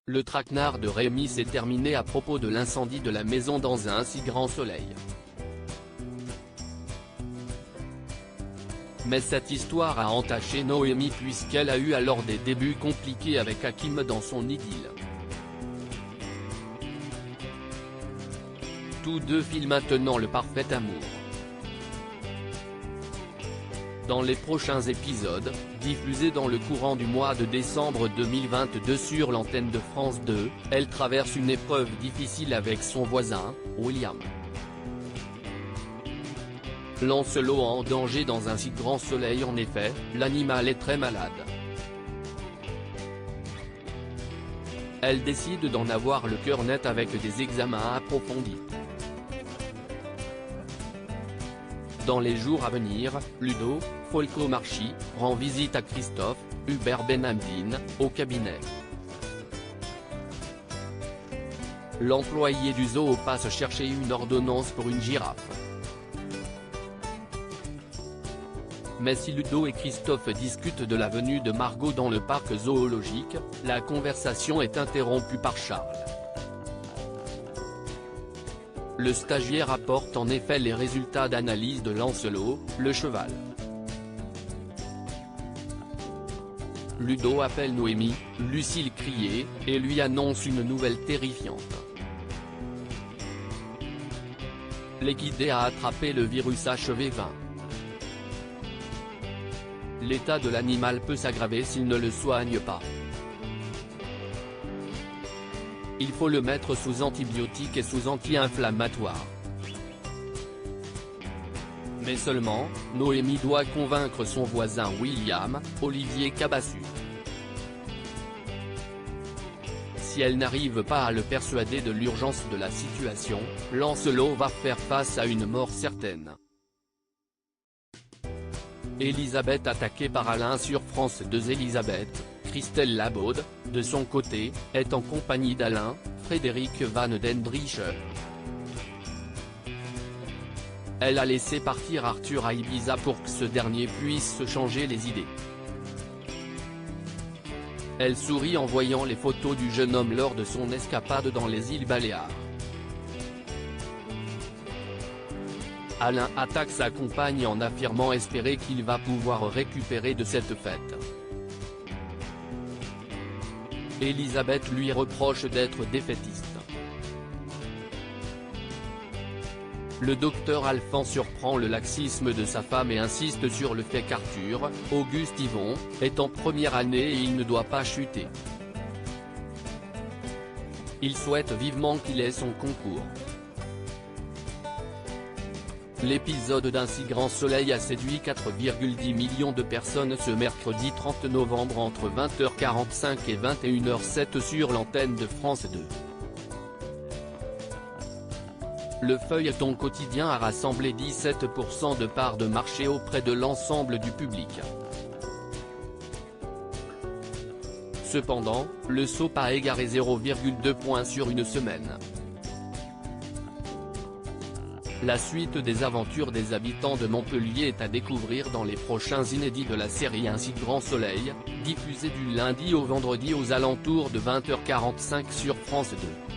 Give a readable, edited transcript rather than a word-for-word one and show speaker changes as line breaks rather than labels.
Le traquenard de Rémi s'est terminé à propos de l'incendie de la maison dans un si grand soleil. Mais cette histoire a entaché Noémie puisqu'elle a eu alors des débuts compliqués avec Hakim dans son idylle. Tous deux filent maintenant le parfait amour. Dans les prochains épisodes, diffusés dans le courant du mois de décembre 2022 sur l'antenne de France 2, elle traverse une épreuve difficile avec son voisin, William. Lancelot en danger dans un si grand soleil. En effet, l'animal est très malade. Elle décide d'en avoir le cœur net avec des examens approfondis. Dans les jours à venir, Ludo Folco-Marchi rend visite à Christophe Hubert Benhamdine au cabinet. L'employé du zoo passe chercher une ordonnance pour une girafe. Mais si Ludo et Christophe discutent de la venue de Margot dans le parc zoologique, la conversation est interrompue par Charles. Le stagiaire apporte en effet les résultats d'analyse de Lancelot, le cheval. Ludo appelle Noémie, Lucille Crié, et lui annonce une nouvelle terrifiante. L'équidé a attrapé le virus HPV-20. L'état de l'animal peut s'aggraver s'il ne le soigne pas. Il faut le mettre sous antibiotiques et sous anti-inflammatoires. Mais seulement, Noémie doit convaincre son voisin William, Olivier Cabassu. Si elle n'arrive pas à le persuader de l'urgence de la situation, Lancelot va faire face à une mort certaine. Elisabeth attaquée par Alain sur France 2. Elisabeth, Christelle Labaude, de son côté, est en compagnie d'Alain, Frédéric Van den Drieche. Elle a laissé partir Arthur à Ibiza pour que ce dernier puisse se changer les idées. Elle sourit en voyant les photos du jeune homme lors de son escapade dans les îles Baléares. Alain attaque sa compagne en affirmant espérer qu'il va pouvoir récupérer de cette fête. Elisabeth lui reproche d'être défaitiste. Le docteur Alphand surprend le laxisme de sa femme et insiste sur le fait qu'Arthur, Auguste Yvon, est en première année et il ne doit pas chuter. Il souhaite vivement qu'il ait son concours. L'épisode d'Un si grand soleil a séduit 4,10 millions de personnes ce mercredi 30 novembre entre 20h45 et 21h07 sur l'antenne de France 2. Le feuilleton quotidien a rassemblé 17% de parts de marché auprès de l'ensemble du public. Cependant, le SOP a égaré 0,2 points sur une semaine. La suite des aventures des habitants de Montpellier est à découvrir dans les prochains inédits de la série Un si grand soleil, diffusée du lundi au vendredi aux alentours de 20h45 sur France 2.